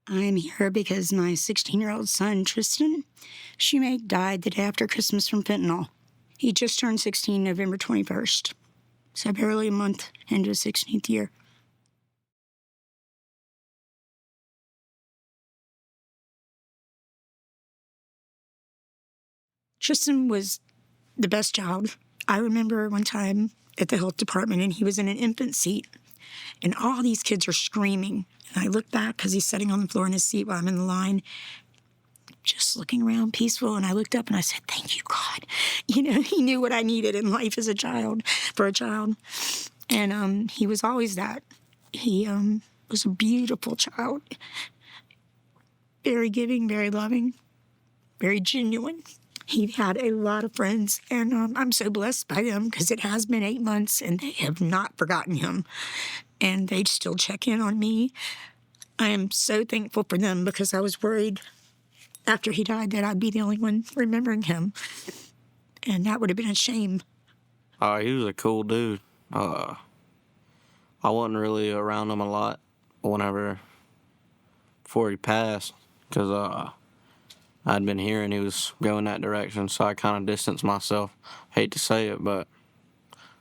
I'm here because my 16-year-old son, Tristan Shoemake, died the day after Christmas from fentanyl. He just turned 16 November 21st, so barely a month into his 16th year. Tristan was the best child. I remember one time at the health department, and he was in an infant seat, and all these kids are screaming. And I look back because he's sitting on the floor in his seat while I'm in the line, just looking around peaceful. And I looked up and I said, "Thank you, God." You know, he knew what I needed in life as a child, for a child. And he was always that. He was a beautiful child, very giving, very loving, very genuine. He had a lot of friends, and I'm so blessed by them because it has been 8 months and they have not forgotten him. And they still check in on me. I am so thankful for them because I was worried after he died that I'd be the only one remembering him. And that would have been a shame. He was a cool dude. I wasn't really around him a lot before he passed because I'd been hearing he was going that direction, so I kind of distanced myself. Hate to say it, but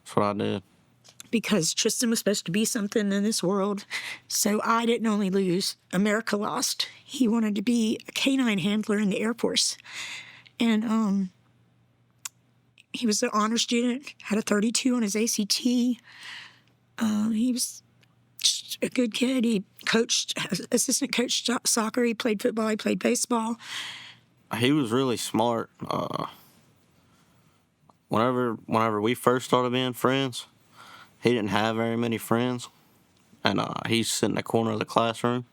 that's what I did. Because Tristan was supposed to be something in this world, so I didn't only lose, America lost. He wanted to be a canine handler in the Air Force. And he was an honor student, had a 32 on his ACT. He was just a good kid. He assistant coached soccer. He played football. He played baseball. He was really smart. Whenever we first started being friends, he didn't have very many friends, and he'd sit in the corner of the classroom,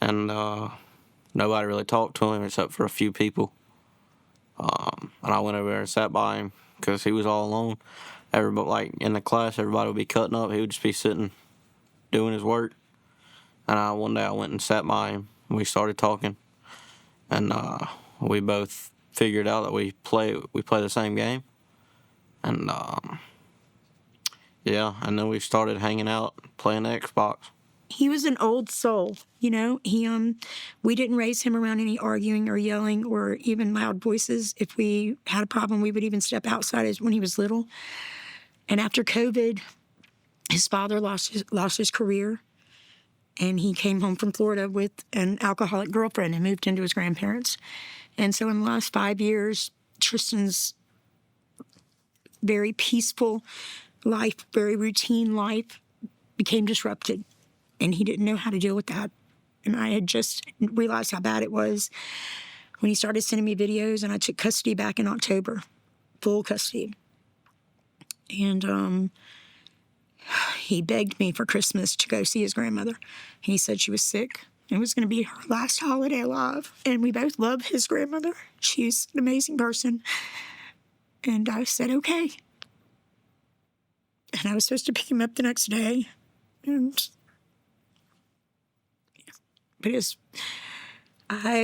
and nobody really talked to him except for a few people. And I went over there and sat by him because he was all alone. Everybody, like in the class, everybody would be cutting up. He would just be sitting, doing his work. And one day I went and sat by him, and we started talking, and we both figured out that we play the same game, and yeah, and then we started hanging out, playing the Xbox. He was an old soul, you know. We didn't raise him around any arguing or yelling or even loud voices. If we had a problem, we would even step outside when he was little. And after COVID, his father lost his career, and he came home from Florida with an alcoholic girlfriend and moved into his grandparents. And so in the last 5 years, Tristan's very peaceful life, very routine life, became disrupted, and he didn't know how to deal with that. And I had just realized how bad it was when he started sending me videos, and I took custody back in October, full custody. And he begged me for Christmas to go see his grandmother. He said she was sick. It was going to be her last holiday alive. And we both love his grandmother. She's an amazing person. And I said, okay. And I was supposed to pick him up the next day. And but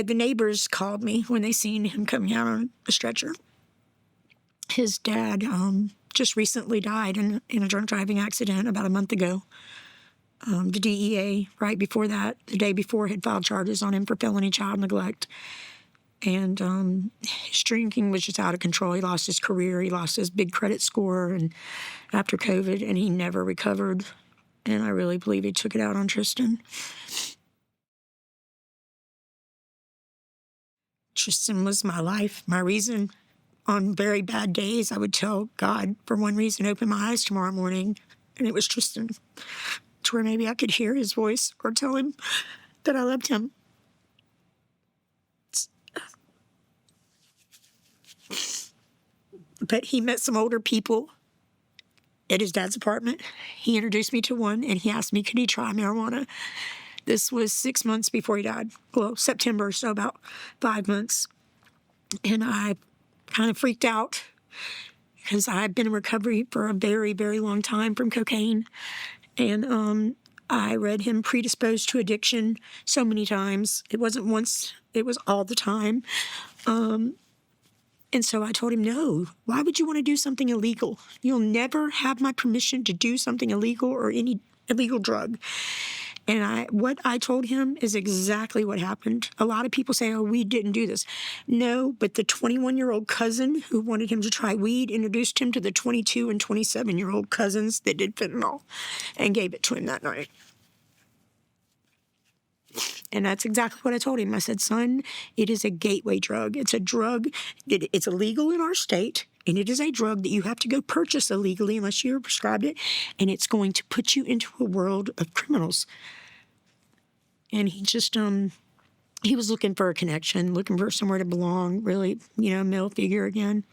the neighbors called me when they seen him coming out on a stretcher. His dad just recently died in a drunk driving accident about a month ago. The DEA, right before that, the day before, had filed charges on him for felony child neglect. And his drinking was just out of control. He lost his career. He lost his big credit score and after COVID, and he never recovered. And I really believe he took it out on Tristan. Tristan was my life, my reason. On very bad days, I would tell God, for one reason, open my eyes tomorrow morning, and it was Tristan, to where maybe I could hear his voice or tell him that I loved him. But he met some older people at his dad's apartment. He introduced me to one, and he asked me, could he try marijuana? This was 6 months before he died. Well, September, so about 5 months. And I kind of freaked out because I've been in recovery for a very, very long time from cocaine. And I read him predisposed to addiction so many times. It wasn't once, it was all the time. And so I told him, no, why would you want to do something illegal? You'll never have my permission to do something illegal or any illegal drug. And what I told him is exactly what happened. A lot of people say, oh, we didn't do this. No, but the 21-year-old cousin who wanted him to try weed introduced him to the 22 and 27-year-old cousins that did fentanyl and gave it to him that night. And that's exactly what I told him. I said, son, it is a gateway drug. It's a drug that it's illegal in our state, and it is a drug that you have to go purchase illegally unless you're prescribed it, and it's going to put you into a world of criminals. And he just, he was looking for a connection, looking for somewhere to belong, really, male figure again.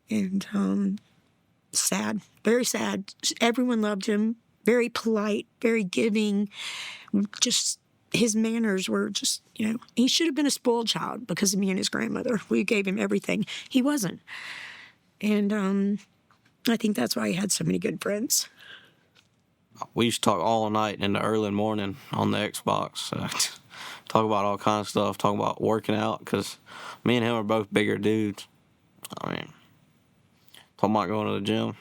And sad, very sad. Everyone loved him, very polite, very giving, just... His manners were just, he should have been a spoiled child because of me and his grandmother. We gave him everything. He wasn't. And I think that's why he had so many good friends. We used to talk all night in the early morning on the Xbox. Talk about all kinds of stuff. Talk about working out because me and him are both bigger dudes. I mean, talking about going to the gym.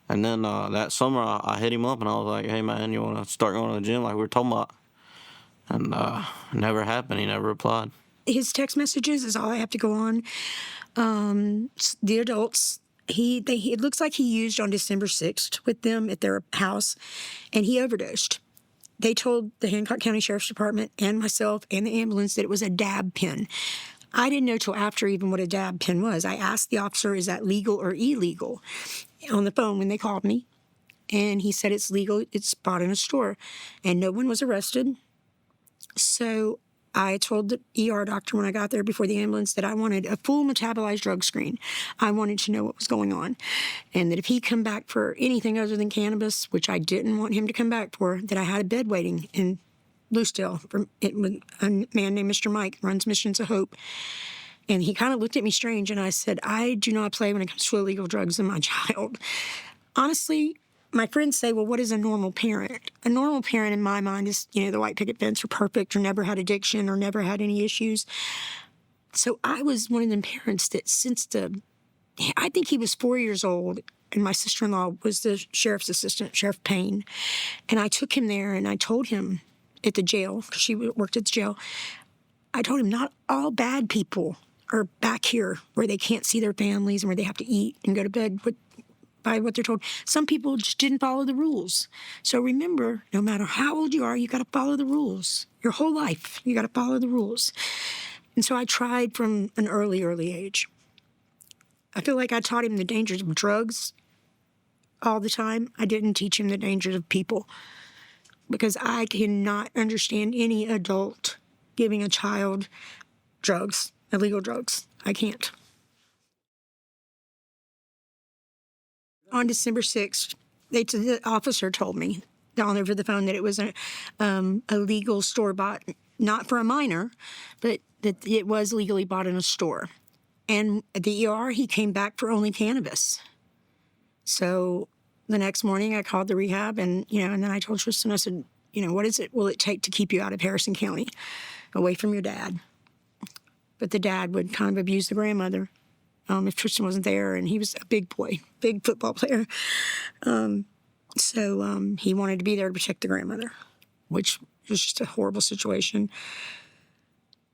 And then that summer I hit him up and I was like, hey, man, you want to start going to the gym like we were talking about? And never happened. He never replied. His text messages is all I have to go on. The adults, it looks like he used on December 6th with them at their house, and he overdosed. They told the Hancock County Sheriff's Department and myself and the ambulance that it was a dab pen. I didn't know till after even what a dab pen was. I asked the officer, is that legal or illegal, on the phone when they called me. And he said it's legal. It's bought in a store. And no one was arrested. So I told the ER doctor when I got there before the ambulance that I wanted a full metabolized drug screen. I wanted to know what was going on. And that if he come back for anything other than cannabis, which I didn't want him to come back for, that I had a bed waiting in Bluesdale from a man named Mr. Mike, runs Missions of Hope. And he kind of looked at me strange, and I said, I do not play when it comes to illegal drugs in my child. Honestly, my friends say, well, what is a normal parent? A normal parent in my mind is, the white picket fence or perfect or never had addiction or never had any issues. So I was one of them parents that I think he was 4 years old, and my sister-in-law was the sheriff's assistant, Sheriff Payne. And I took him there and I told him at the jail, because she worked at the jail, I told him not all bad people are back here where they can't see their families and where they have to eat and go to bed by what they're told. Some people just didn't follow the rules. So remember, no matter how old you are, you got to follow the rules. Your whole life, you got to follow the rules. And so I tried from an early age. I feel like I taught him the dangers of drugs all the time. I didn't teach him the dangers of people, because I cannot understand any adult giving a child drugs, illegal drugs. I can't. On December 6th, the officer told me down over the phone that it was a legal store-bought, not for a minor, but that it was legally bought in a store. And at the ER, he came back for only cannabis. So the next morning, I called the rehab, and then I told Tristan, I said, what will it take to keep you out of Harrison County, away from your dad? But the dad would kind of abuse the grandmother. If Tristan wasn't there, and he was a big boy, big football player. So he wanted to be there to protect the grandmother, which was just a horrible situation.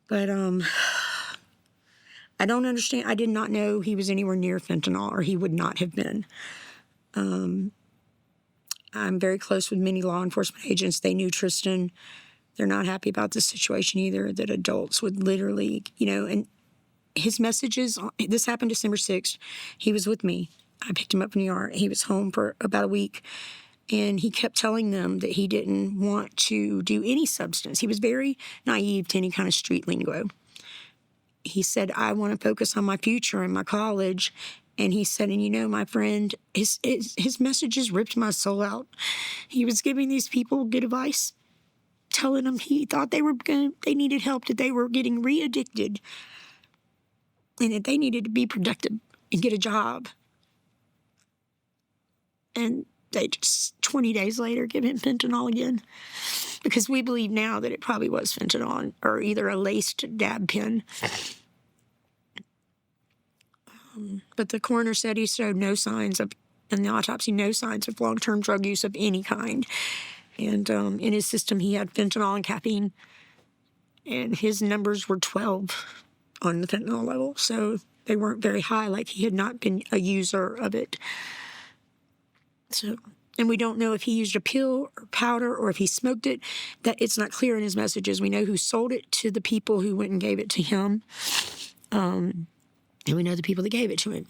But I don't understand. I did not know he was anywhere near fentanyl, or he would not have been. I'm very close with many law enforcement agents. They knew Tristan. They're not happy about this situation either, that adults would literally, and his messages, this happened December 6th. He was with me. I picked him up from the ER. He was home for about a week, and he kept telling them that he didn't want to do any substance. He was very naive to any kind of street lingo. He said, I want to focus on my future and my college. And he said, and my friend, his messages ripped my soul out. He was giving these people good advice, telling them he thought they needed help, that they were getting re-addicted, and that they needed to be productive and get a job. And they just 20 days later give him fentanyl again, because we believe now that it probably was fentanyl or either a laced dab pen. But the coroner said he showed no signs of, in the autopsy, no signs of long-term drug use of any kind. And in his system, he had fentanyl and caffeine. And his numbers were 12 on the fentanyl level. So they weren't very high, like he had not been a user of it. So, and we don't know if he used a pill or powder or if he smoked it. That it's not clear in his messages. We know who sold it to the people who went and gave it to him. And we know the people that gave it to him.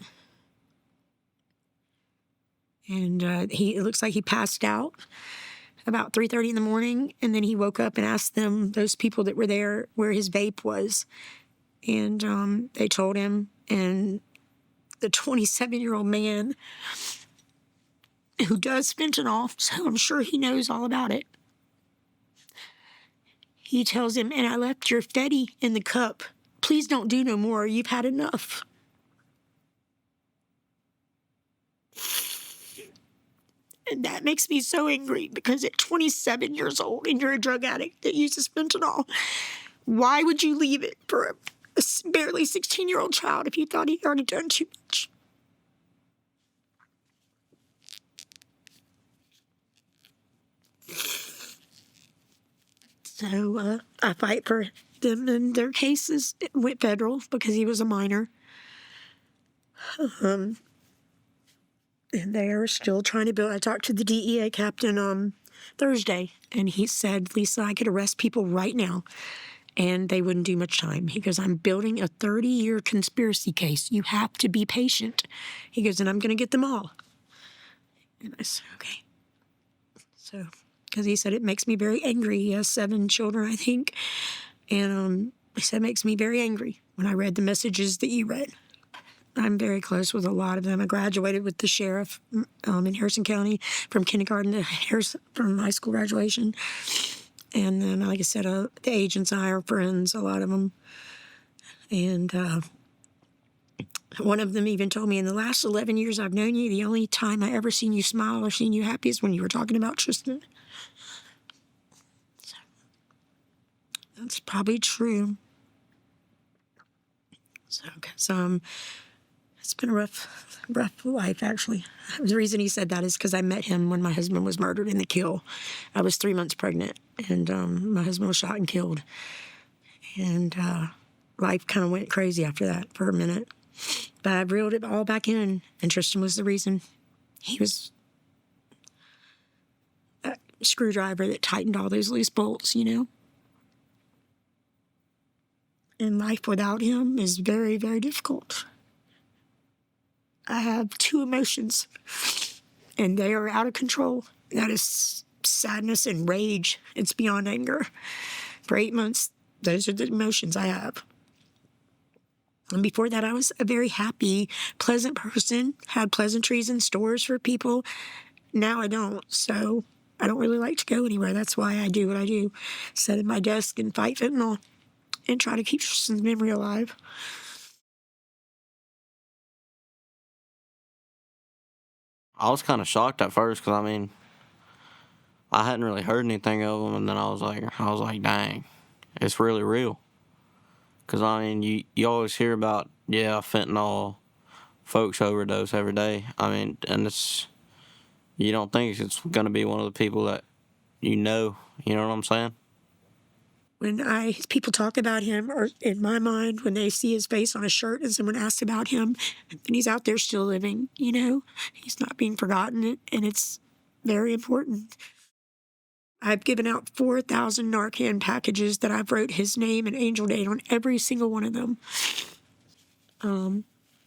And it looks like he passed out about 3:30 in the morning, and then he woke up and asked them, those people that were there, where his vape was. And they told him, and the 27-year-old man who does fentanyl, so I'm sure he knows all about it, he tells him, and I left your Fetty in the cup. Please don't do no more. You've had enough. And that makes me so angry, because at 27 years old and you're a drug addict that uses fentanyl, why would you leave it for a barely 16-year-old child if you thought he'd already done too much? So I fight for them, and their cases went federal because he was a minor. And they are still trying to build. I talked to the DEA captain on Thursday, and he said, Lisa, I could arrest people right now, and they wouldn't do much time. He goes, I'm building a 30-year conspiracy case. You have to be patient. He goes, and I'm going to get them all. And I said, okay. So, because he said, it makes me very angry. He has 7 children, I think. And he said, it makes me very angry when I read the messages that you read. I'm very close with a lot of them. I graduated with the sheriff in Harrison County from kindergarten to from high school graduation. And then, like I said, the agents and I are friends, a lot of them. And one of them even told me, in the last 11 years I've known you, the only time I ever seen you smile or seen you happy is when you were talking about Tristan. So, that's probably true. So, because it's been a rough life, actually. The reason he said that is because I met him when my husband was murdered in the kill. I was 3 months pregnant, and my husband was shot and killed. And life kind of went crazy after that for a minute. But I reeled it all back in, and Tristan was the reason. He was a screwdriver that tightened all those loose bolts, you know? And life without him is very, very difficult. I have 2 emotions, and they are out of control. That is sadness and rage. It's beyond anger. For 8 months, those are the emotions I have. And before that, I was a very happy, pleasant person, had pleasantries in stores for people. Now I don't, so I don't really like to go anywhere. That's why I do what I do. Sit at my desk and fight fentanyl and try to keep Tristan's memory alive. I was kind of shocked at first because, I mean, I hadn't really heard anything of them, and then I was like, dang, it's really real. Because, I mean, you always hear about, fentanyl, folks overdose every day. I mean, and you don't think it's going to be one of the people that you know what I'm saying? When people talk about him, or in my mind, when they see his face on a shirt and someone asks about him, and he's out there still living, he's not being forgotten, and it's very important. I've given out 4,000 Narcan packages that I've wrote his name and angel date on every single one of them.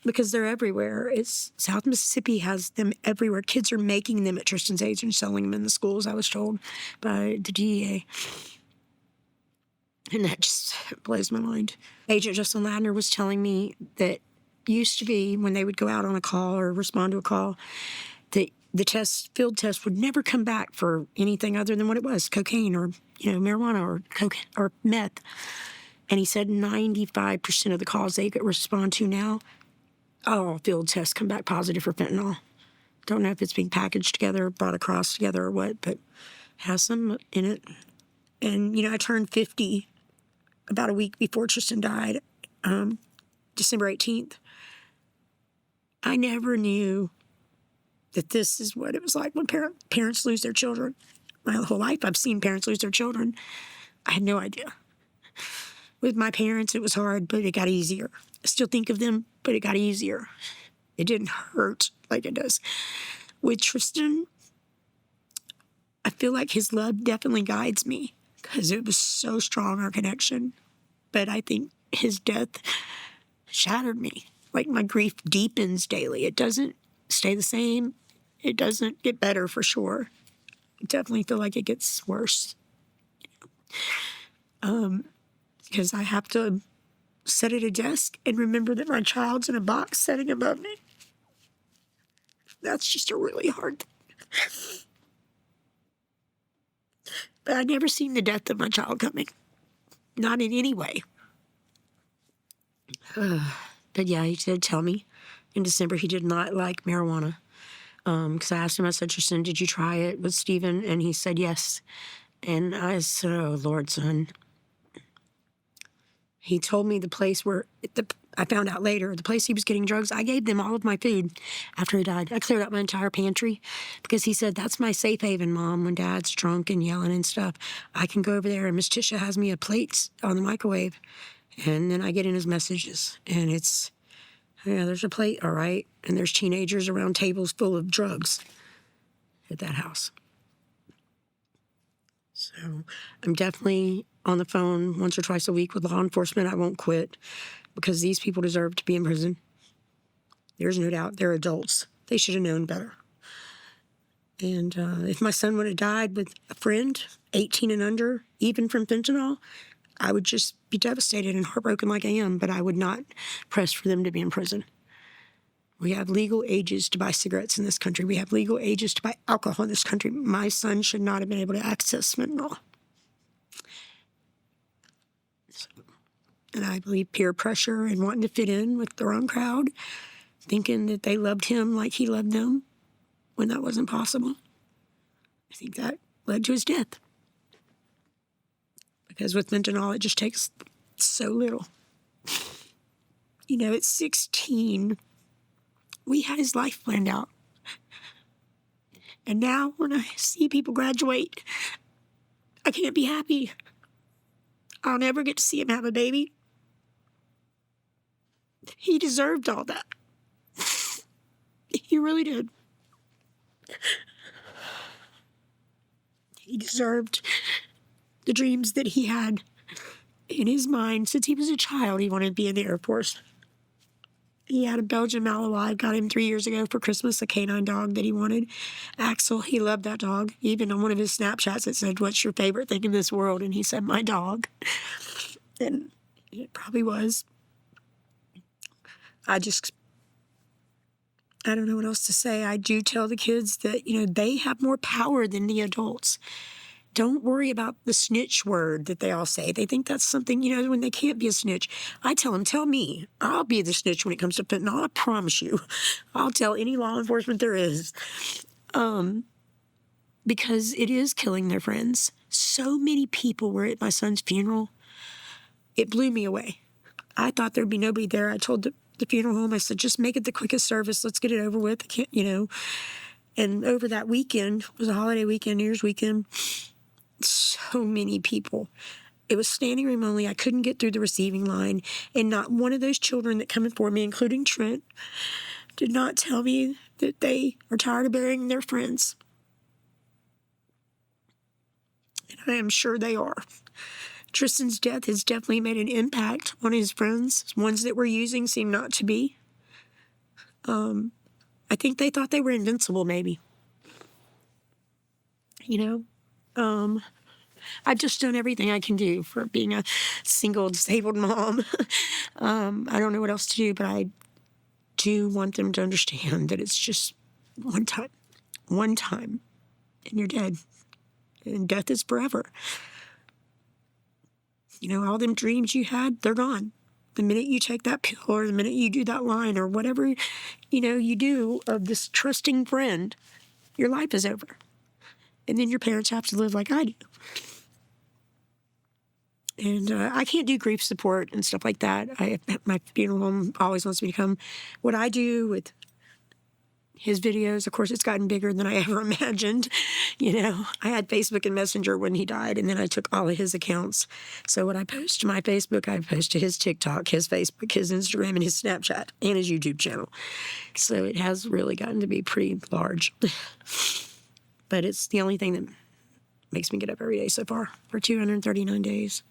Because they're everywhere. South Mississippi has them everywhere. Kids are making them at Tristan's age and selling them in the schools, I was told by the DEA. And that just blows my mind. Agent Justin Ladner was telling me that used to be when they would go out on a call or respond to a call, that the field test would never come back for anything other than what it was, cocaine or marijuana or cocaine or meth. And he said 95% of the calls they could respond to now, all field tests come back positive for fentanyl. Don't know if it's being packaged together, brought across together or what, but has some in it. And, I turned 50 about a week before Tristan died, December 18th. I never knew that this is what it was like when parents lose their children. my whole life I've seen parents lose their children. I had no idea. With my parents, it was hard, but it got easier. I still think of them, but it got easier. It didn't hurt like it does. With Tristan, I feel like his love definitely guides me because it was so strong, our connection. But I think his death shattered me. Like, my grief deepens daily. It doesn't stay the same. It doesn't get better for sure. I definitely feel like it gets worse. Because I have to sit at a desk and remember that my child's in a box sitting above me. That's just a really hard thing. But I never seen the death of my child coming. Not in any way. But yeah, he did tell me in December he did not like marijuana. Because I asked him, I said, Tristan, did you try it with Stephen? And he said yes. And I said, oh, Lord, son. He told me the place where, I found out later, the place he was getting drugs, I gave them all of my food after he died. I cleared out my entire pantry because he said, that's my safe haven, Mom, when Dad's drunk and yelling and stuff. I can go over there and Miss Tisha has me a plate on the microwave. And then I get in his messages and it's, yeah, there's a plate, all right. And there's teenagers around tables full of drugs at that house. So I'm definitely on the phone once or twice a week with law enforcement. I won't quit because these people deserve to be in prison. There's no doubt they're adults. They should have known better. And if my son would have died with a friend, 18 and under, even from fentanyl, I would just be devastated and heartbroken like I am, but I would not press for them to be in prison. We have legal ages to buy cigarettes in this country. We have legal ages to buy alcohol in this country. My son should not have been able to access fentanyl. And I believe peer pressure and wanting to fit in with the wrong crowd, thinking that they loved him like he loved them when that wasn't possible. I think that led to his death. Because with fentanyl, it just takes so little. You know, at 16, we had his life planned out. And now when I see people graduate, I can't be happy. I'll never get to see him have a baby. He deserved all that. He really did. He deserved the dreams that he had in his mind since he was a child. He wanted to be in the Air Force. He had a Belgian Malinois. I got him 3 years ago for Christmas, a canine dog that he wanted. Axel, he loved that dog. Even on one of his Snapchats, it said, what's your favorite thing in this world? And he said, my dog. And it probably was. I don't know what else to say. I do tell the kids that, you know, they have more power than the adults. Don't worry about the snitch word that they all say. They think that's something, you know, when they can't be a snitch. I tell them, tell me. I'll be the snitch when it comes to fentanyl. I promise you. I'll tell any law enforcement there is. Because it is killing their friends. So many people were at my son's funeral. It blew me away. I thought there'd be nobody there. I told the funeral home, I said, just make it the quickest service. Let's get it over with. I can't, you know. And over that weekend, it was a holiday weekend, New Year's weekend, so many people. It was standing room only. I couldn't get through the receiving line. And not one of those children that come in for me, including Trent, did not tell me that they are tired of burying their friends. And I am sure they are. Tristan's death has definitely made an impact on his friends. Ones that were using seem not to be. I think they thought they were invincible, maybe. You know? I've just done everything I can do for being a single disabled mom. I don't know what else to do, but I do want them to understand that it's just one time, and you're dead. And death is forever. You know, all them dreams you had, they're gone. The minute you take that pill or the minute you do that line or whatever, you know, you do of this trusting friend, your life is over. And then your parents have to live like I do. And I can't do grief support and stuff like that. My funeral home always wants me to come. What I do with his videos. Of course, it's gotten bigger than I ever imagined. I had Facebook and Messenger when he died, and then I took all of his accounts. So when I post to my Facebook, I post to his TikTok, his Facebook, his Instagram, and his Snapchat, and his YouTube channel. So it has really gotten to be pretty large. But it's the only thing that makes me get up every day so far for 239 days.